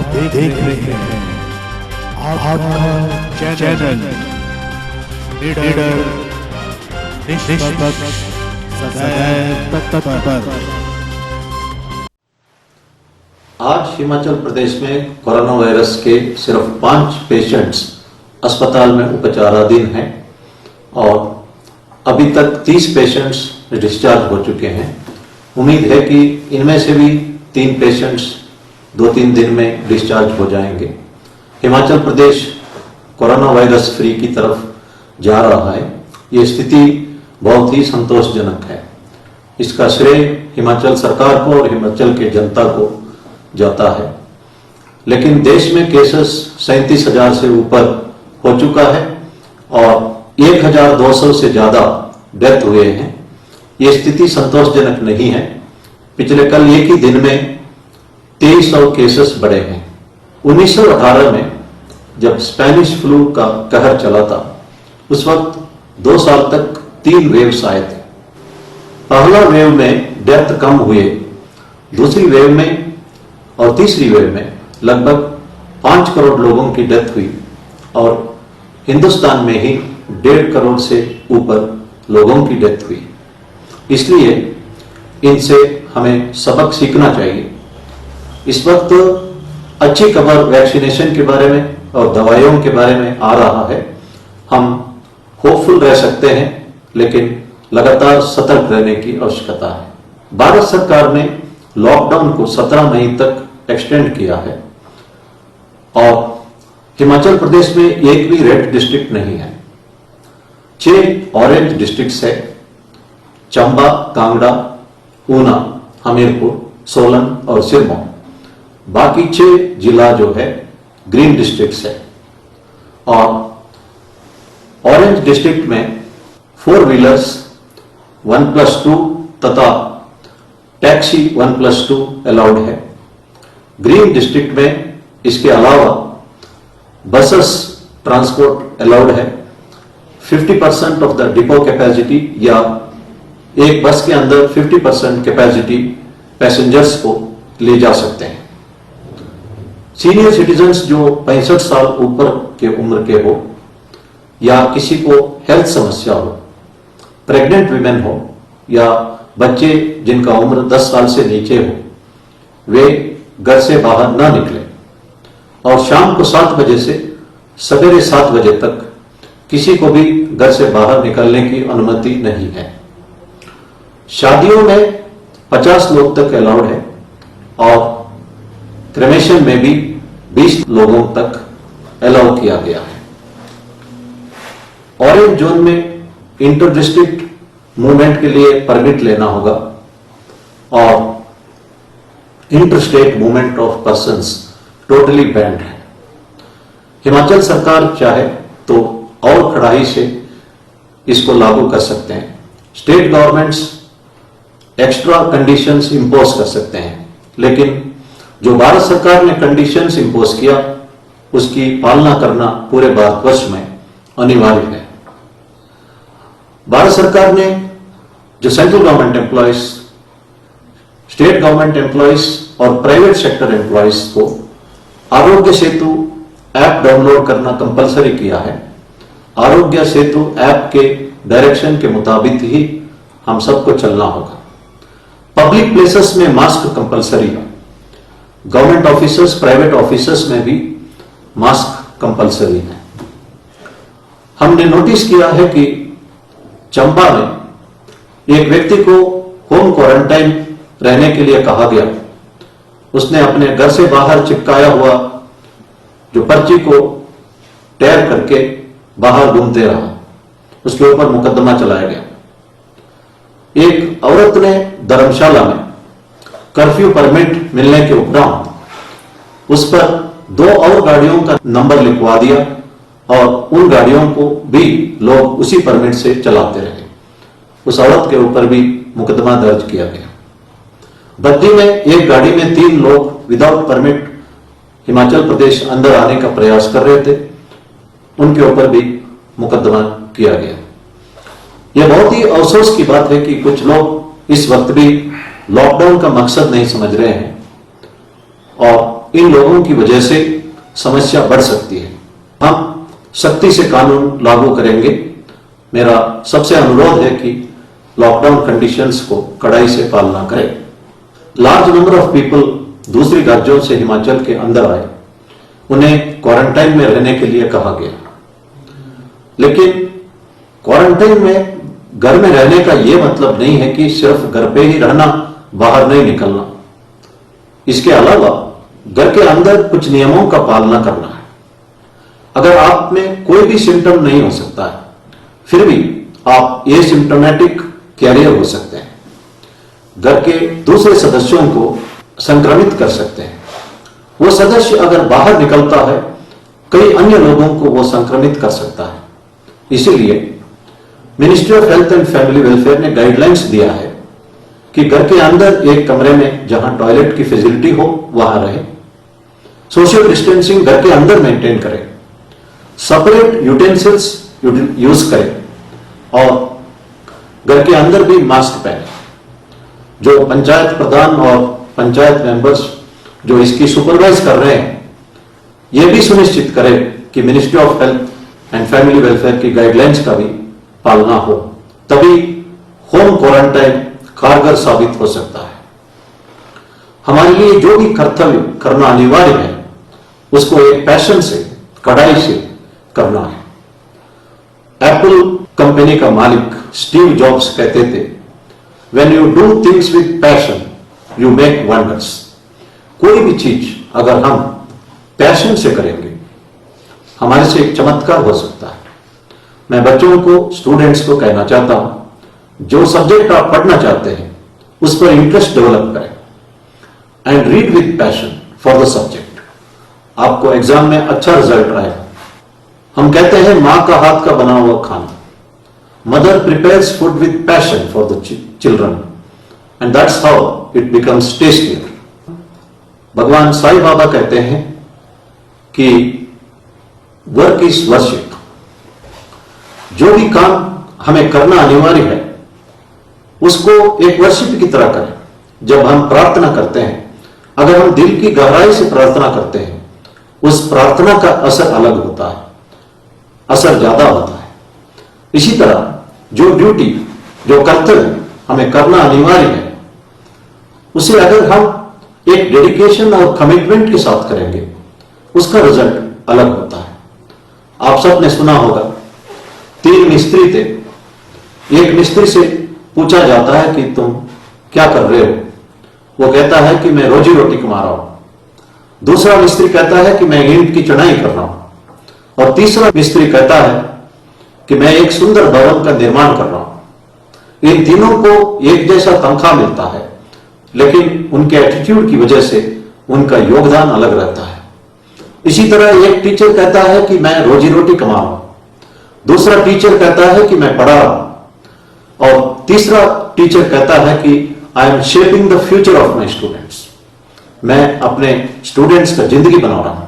देख रहे हैं आपका चैनल लीडर निष्पक्ष सदैव तत्पर। आज हिमाचल प्रदेश में कोरोना वायरस के सिर्फ 5 पेशेंट्स अस्पताल में उपचाराधीन हैं और अभी तक 30 पेशेंट्स डिस्चार्ज हो चुके हैं। उम्मीद है कि इनमें से भी 3 पेशेंट्स 2-3 दिन में डिस्चार्ज हो जाएंगे। Himachal Pradesh corona virus free की तरफ जा रहा है। ये स्थिति बहुत ही संतोषजनक है। इसका श्रेय हिमाचल सरकार को और हिमाचल के जनता को जाता है। लेकिन देश में केसेस 37,000 से ऊपर हो चुका है और 1,200 से ज्यादा डेथ हुए हैं। ये स्थिति संतोषजनक नहीं है। पिछले कल एक ही दिन में 2300 केसेस बढ़े हैं। 1918 में जब स्पेनिश फ्लू का कहर चला था, उस वक्त 2 साल तक 3 वेव्स आए थे। पहला वेव में डेथ कम हुए, दूसरी वेव में और तीसरी वेव में लगभग 5 करोड़ लोगों की डेथ हुई और हिंदुस्तान में ही 1.5 करोड़ से ऊपर लोगों की डेथ हुई। इसलिए इनसे हमें सबक सीखना चाहिए। इस वक्त अच्छी खबर वैक्सीनेशन के बारे में और दवाइयों के बारे में आ रहा है। हम होपफुल रह सकते हैं, लेकिन लगातार सतर्क रहने की आवश्यकता है। भारत सरकार ने लॉकडाउन को 17 मई तक एक्सटेंड किया है और हिमाचल प्रदेश में एक भी रेड डिस्ट्रिक्ट नहीं है। 6 ऑरेंज डिस्ट्रिक्ट्स है: चंबा, कांगड़ा, ऊना, हमीरपुर, सोलन और सिरमौर। बाकी 6 जिला जो है ग्रीन डिस्ट्रिक्ट्स है। और ऑरेंज डिस्ट्रिक्ट में 4 व्हीलर्स 1+2 तथा टैक्सी 1+2 अलाउड है। ग्रीन डिस्ट्रिक्ट में इसके अलावा बसेस ट्रांसपोर्ट अलाउड है। 50% ऑफ द डिपो कैपेसिटी या एक बस के अंदर 50% कैपेसिटी पैसेंजर्स को ले जा सकते हैं। सीनियर सिटीजन्स जो 65 साल ऊपर के उम्र के हो या किसी को हेल्थ समस्या हो, प्रेग्नेंट विमेन हो या बच्चे जिनका उम्र 10 साल से नीचे हो, वे घर से बाहर ना निकले और शाम को 7 बजे से सवेरे 7 बजे तक किसी को भी घर से बाहर निकलने की अनुमति नहीं है। शादियों में 50 लोग तक अलाउड है और क्रेमेशन में भी 20 लोगों तक अलाउ किया गया है। ऑरेंज जोन में इंटर डिस्ट्रिक्ट मूवमेंट के लिए परमिट लेना होगा और inter state movement of persons totally band है। हिमाचल सरकार चाहे तो और कड़ाई से इसको लागू कर सकते हैं। State governments extra conditions impose कर सकते हैं, लेकिन जो भारत सरकार ने कंडीशंस इंपोज किया उसकी पालना करना पूरे भारतवर्ष में अनिवार्य है। भारत सरकार ने जो central government employees, state government employees और प्राइवेट सेक्टर एम्प्लॉयज को आरोग्य सेतु ऐप डाउनलोड करना कंपलसरी किया है। आरोग्य सेतु ऐप के डायरेक्शन के मुताबिक ही हम सबको चलना होगा। पब्लिक प्लेसेस में मास्क कंपलसरी है। गवर्नमेंट ऑफिसर्स, प्राइवेट ऑफिसर्स में भी मास्क कंपलसरी है। हमने नोटिस किया है कि चंबा में एक व्यक्ति को होम क्वारंटाइन रहने के लिए कहा गया। उसने अपने घर से बाहर चिपकाया हुआ जो पर्ची को टेयर करके बाहर घूमते रहा, उसके ऊपर मुकदमा चलाया गया। एक औरत ने धर्मशाला में कर्फ्यू परमिट मिलने के उपरांत उस पर 2 और गाड़ियों का नंबर लिखवा दिया और उन गाड़ियों को भी लोग उसी परमिट से चलाते रहे। उस औरत के ऊपर भी मुकदमा दर्ज किया गया। बद्दी में एक गाड़ी में 3 लोग विदाउट परमिट हिमाचल प्रदेश अंदर आने का प्रयास कर रहे थे, उनके ऊपर भी मुकदमा किया गया। यह बहुत ही अफसोस की बात है कि कुछ लोग इस वक्त भी लॉकडाउन का मकसद नहीं समझ रहे हैं और इन लोगों की वजह से समस्या बढ़ सकती है। हम सख्ती से कानून लागू करेंगे। मेरा सबसे अनुरोध है कि लॉकडाउन कंडीशंस को कड़ाई से पालना करें। लार्ज नंबर ऑफ पीपल दूसरे राज्यों से हिमाचल के अंदर आए, उन्हें क्वारंटाइन में रहने के लिए कहा गया, लेकिन क्वारंटाइन में घर में रहने का यह मतलब नहीं है कि सिर्फ घर पे ही रहना, बाहर नहीं निकलना। इसके अलावा घर के अंदर कुछ नियमों का पालना करना है। अगर आप में कोई भी सिम्टम नहीं हो सकता है, फिर भी आप एसिम्प्टोमेटिक कैरियर हो सकते हैं, घर के दूसरे सदस्यों को संक्रमित कर सकते हैं। वो सदस्य अगर बाहर निकलता है, कई अन्य लोगों को वो संक्रमित कर सकता है। इसीलिए ministry of health and family welfare ने गाइडलाइंस दिया है कि घर के अंदर एक कमरे में जहां टॉयलेट की फैसिलिटी हो वहां रहे, सोशल डिस्टेंसिंग घर के अंदर मेंटेन करें, सेपरेट यूटेंसिल्स यूज करें और घर के अंदर भी मास्क पहने। जो पंचायत प्रधान और पंचायत मेंबर्स जो इसकी सुपरवाइज कर रहे हैं, यह भी सुनिश्चित करें कि ministry of health and family welfare की गाइडलाइंस का भी पालना हो, तभी होम क्वारंटाइन कारगर साबित हो सकता है। हमारे लिए जो भी कर्तव्य करना अनिवार्य है, उसको एक पैशन से, कड़ाई से करना है। एप्पल कंपनी का मालिक स्टीव जॉब्स कहते थे, when you do things with passion you make wonders. कोई भी चीज अगर हम पैशन से करेंगे, हमारे से एक चमत्कार हो सकता है। मैं बच्चों को, स्टूडेंट्स को कहना चाहता हूं, जो सब्जेक्ट आप पढ़ना चाहते हैं उस पर इंटरेस्ट डेवलप करें and read with passion for the subject. आपको एग्जाम में अच्छा रिजल्ट आएगा। हम कहते हैं मां का हाथ का बना हुआ खाना, mother prepares food with passion for the children and that's how it becomes tastier. भगवान साईं बाबा कहते हैं कि वर्क इज वर्शिप। जो भी काम हमें करना अनिवार्य है, उसको एक वर्शिप की तरह करें। जब हम प्रार्थना करते हैं, अगर हम दिल की गहराई से प्रार्थना करते हैं, उस प्रार्थना का असर अलग होता है, असर ज्यादा होता है। इसी तरह जो ड्यूटी, जो कर्तव्य हमें करना अनिवार्य है, उसे अगर हम एक डेडिकेशन और कमिटमेंट के साथ करेंगे, उसका रिजल्ट अलग होता है। आप सबने सुना होगा, 3 मिस्त्री थे। एक मिस्त्री से पूछा जाता है कि तुम क्या कर रहे हो? वो कहता है कि मैं रोजी रोटी कमा रहा हूं। दूसरा मिस्त्री कहता है कि मैं ईंट की चढ़ाई कर रहा हूं। और तीसरा मिस्त्री कहता है कि मैं एक सुंदर भवन का निर्माण कर रहा हूं। इन तीनों को एक जैसा तनख्वाह मिलता है, लेकिन उनके एटीट्यूड की वजह से उनका योगदान अलग रहता है। इसी तरह एक टीचर कहता है कि मैं रोजी रोटी कमा रहा हूं, दूसरा टीचर कहता है कि मैं पढ़ा रहा हूं, और तीसरा टीचर कहता है कि I am shaping the future of my students. मैं अपने स्टूडेंट्स का जिंदगी बना रहा हूं।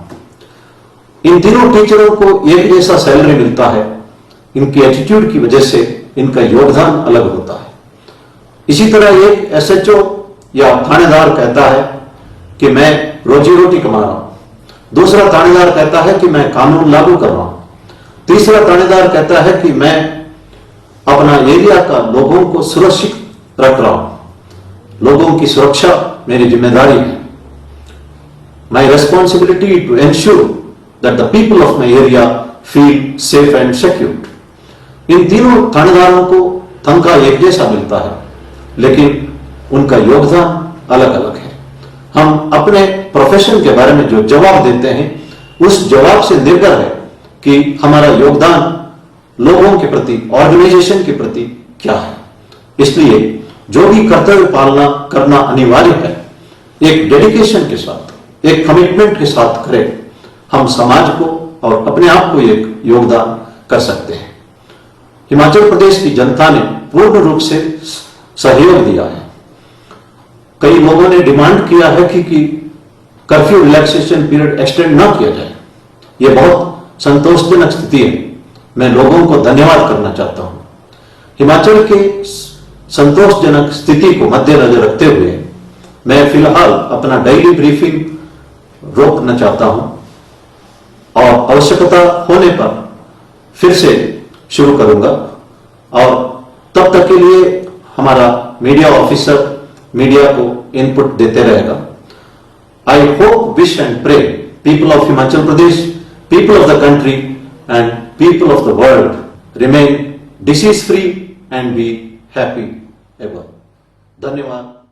इन तीनों टीचरों को एक जैसा सैलरी मिलता है, इनकी एटीट्यूड की वजह से इनका योगदान अलग होता है। इसी तरह एक एसएचओ या थानेदार कहता है कि मैं रोजी रोटी कमा रहा हूं, दूसरा थानेदार कहता है कि मैं कानून लागू कर रहा हूं, तीसरा थानेदार कहता है कि मैं अपना एरिया का लोगों को सुरक्षित रख रहा हूं, लोगों की सुरक्षा मेरी जिम्मेदारी है। My responsibility to ensure that the people of my area feel safe and secure. इन तीनों थानेदारों को तनख्वाह एक जैसा मिलता है, लेकिन उनका योगदान अलग अलग है। हम अपने प्रोफेशन के बारे में जो जवाब देते हैं, उस जवाब से निर्भर है कि हमारा योगदान लोगों के प्रति, ऑर्गेनाइजेशन के प्रति क्या है। इसलिए जो भी कर्तव्य पालना करना अनिवार्य है, एक डेडिकेशन के साथ, एक कमिटमेंट के साथ करें, हम समाज को और अपने आप को एक योगदान कर सकते हैं। हिमाचल प्रदेश की जनता ने पूर्ण रूप से सहयोग दिया है। कई लोगों ने डिमांड किया है कि कर्फ्यू रिलैक्सेशन पीरियड एक्सटेंड ना किया जाए। यह बहुत संतोषजनक स्थिति है। मैं लोगों को धन्यवाद करना चाहता हूं। हिमाचल के संतोषजनक स्थिति को मद्देनजर रखते हुए मैं फिलहाल अपना डेली ब्रीफिंग रोकना चाहता हूं और आवश्यकता होने पर फिर से शुरू करूंगा और तब तक के लिए हमारा मीडिया ऑफिसर मीडिया को इनपुट देते रहेगा. I hope, wish and pray people of Himachal Pradesh, people of the country and people of the world remain disease free and be happy ever. धन्यवाद.